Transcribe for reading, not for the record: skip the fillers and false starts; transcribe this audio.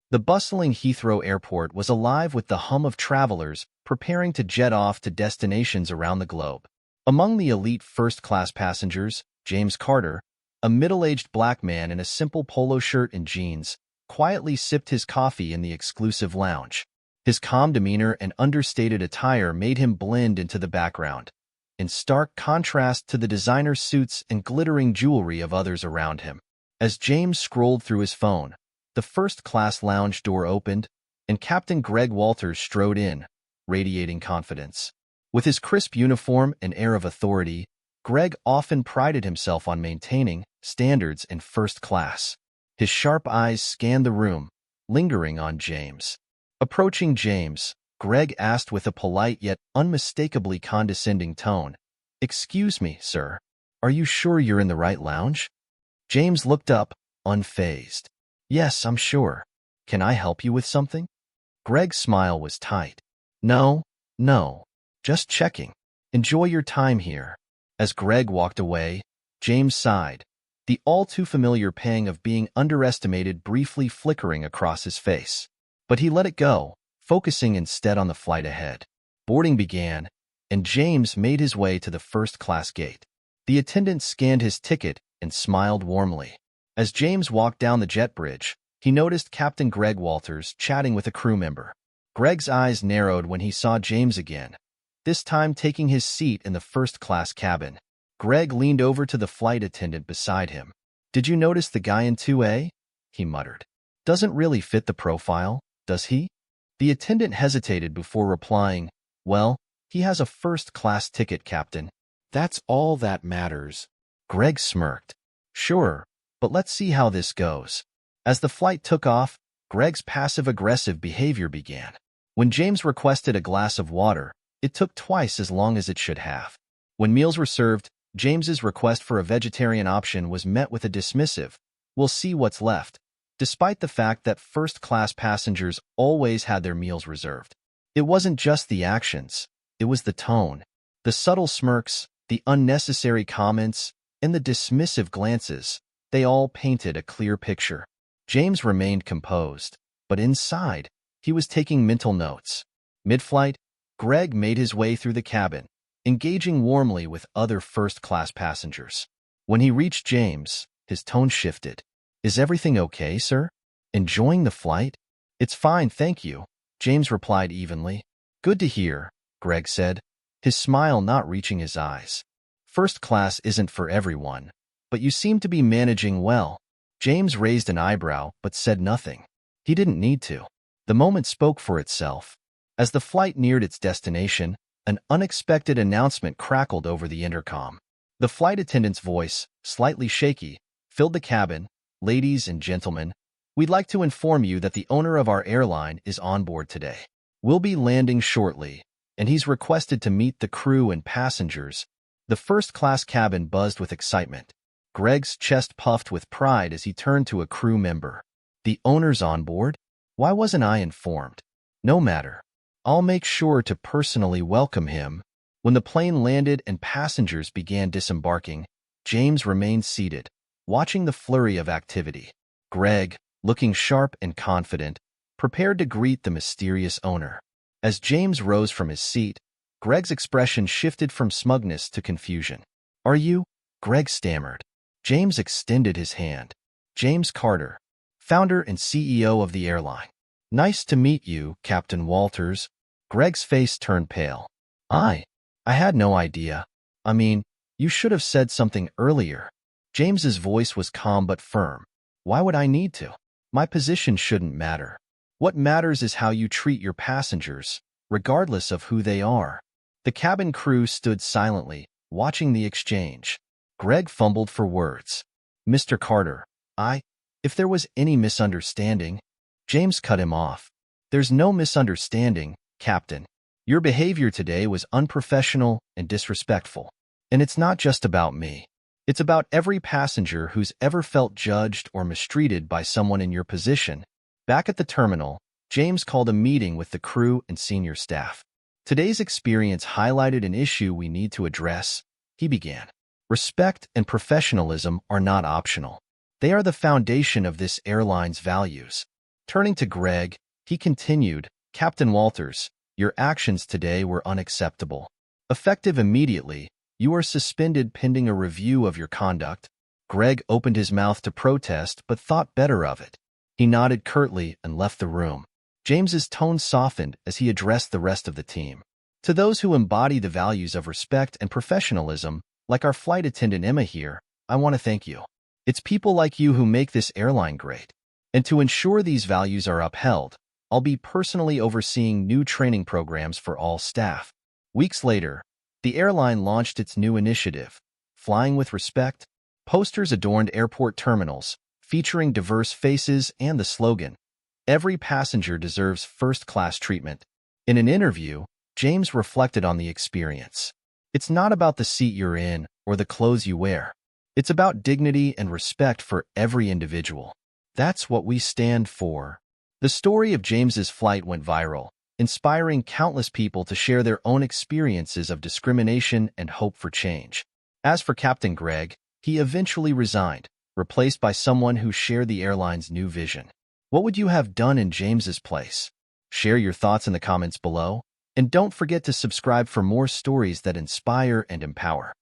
The bustling Heathrow Airport was alive with the hum of travelers preparing to jet off to destinations around the globe. Among the elite first-class passengers, James Carter, a middle-aged black man in a simple polo shirt and jeans, quietly sipped his coffee in the exclusive lounge. His calm demeanor and understated attire made him blend into the background, in stark contrast to the designer suits and glittering jewelry of others around him. As James scrolled through his phone, the first-class lounge door opened, and Captain Greg Walters strode in, radiating confidence. With his crisp uniform and air of authority, Greg often prided himself on maintaining standards in first class. His sharp eyes scanned the room, lingering on James. Approaching James, Greg asked with a polite yet unmistakably condescending tone, "Excuse me, sir, are you sure you're in the right lounge?" James looked up, unfazed. "Yes, I'm sure. Can I help you with something?" Greg's smile was tight. No, just checking. Enjoy your time here." As Greg walked away, James sighed, the all-too-familiar pang of being underestimated briefly flickering across his face. But he let it go, focusing instead on the flight ahead. Boarding began, and James made his way to the first-class gate. The attendant scanned his ticket and smiled warmly. As James walked down the jet bridge, he noticed Captain Greg Walters chatting with a crew member. Greg's eyes narrowed when he saw James again, this time taking his seat in the first-class cabin. Greg leaned over to the flight attendant beside him. "Did you notice the guy in 2A?" he muttered. "Doesn't really fit the profile, does he?" The attendant hesitated before replying, "Well, he has a first-class ticket, Captain. That's all that matters." Greg smirked. "Sure, but let's see how this goes." As the flight took off, Greg's passive-aggressive behavior began. When James requested a glass of water, it took twice as long as it should have. When meals were served, James's request for a vegetarian option was met with a dismissive, "We'll see what's left," despite the fact that first-class passengers always had their meals reserved. It wasn't just the actions, it was the tone. The subtle smirks, the unnecessary comments, and the dismissive glances, they all painted a clear picture. James remained composed, but inside, he was taking mental notes. Mid-flight, Greg made his way through the cabin, engaging warmly with other first-class passengers. When he reached James, his tone shifted. "Is everything okay, sir? Enjoying the flight?" "It's fine, thank you," James replied evenly. "Good to hear," Greg said, his smile not reaching his eyes. "First class isn't for everyone, but you seem to be managing well." James raised an eyebrow but said nothing. He didn't need to. The moment spoke for itself. As the flight neared its destination, an unexpected announcement crackled over the intercom. The flight attendant's voice, slightly shaky, filled the cabin. "Ladies and gentlemen, we'd like to inform you that the owner of our airline is on board today. We'll be landing shortly, and he's requested to meet the crew and passengers." The first-class cabin buzzed with excitement. Greg's chest puffed with pride as he turned to a crew member. "The owner's on board? Why wasn't I informed?" "No matter. I'll make sure to personally welcome him." When the plane landed and passengers began disembarking, James remained seated, watching the flurry of activity. Greg, looking sharp and confident, prepared to greet the mysterious owner. As James rose from his seat, Greg's expression shifted from smugness to confusion. "Are you?" Greg stammered. James extended his hand. "James Carter, founder and CEO of the airline." "Nice to meet you, Captain Walters." Greg's face turned pale. I had no idea. I mean, you should have said something earlier." James's voice was calm but firm. "Why would I need to? My position shouldn't matter. What matters is how you treat your passengers, regardless of who they are." The cabin crew stood silently, watching the exchange. Greg fumbled for words. "Mr. Carter, if there was any misunderstanding..." James cut him off. "There's no misunderstanding, Captain. Your behavior today was unprofessional and disrespectful. And it's not just about me. It's about every passenger who's ever felt judged or mistreated by someone in your position." Back at the terminal, James called a meeting with the crew and senior staff. "Today's experience highlighted an issue we need to address," he began. "Respect and professionalism are not optional. They are the foundation of this airline's values. Turning to Greg, he continued, "Captain Walters, your actions today were unacceptable. Effective immediately, you are suspended pending a review of your conduct." Greg opened his mouth to protest but thought better of it. He nodded curtly and left the room. James's tone softened as he addressed the rest of the team. "To those who embody the values of respect and professionalism, like our flight attendant Emma here, I want to thank you. It's people like you who make this airline great. And to ensure these values are upheld, I'll be personally overseeing new training programs for all staff." Weeks later, the airline launched its new initiative, Flying with Respect. Posters adorned airport terminals, featuring diverse faces and the slogan, "Every passenger deserves first-class treatment." In an interview, James reflected on the experience. "It's not about the seat you're in or the clothes you wear. It's about dignity and respect for every individual. That's what we stand for." The story of James's flight went viral, inspiring countless people to share their own experiences of discrimination and hope for change. As for Captain Greg, he eventually resigned, replaced by someone who shared the airline's new vision. What would you have done in James's place? Share your thoughts in the comments below, and don't forget to subscribe for more stories that inspire and empower.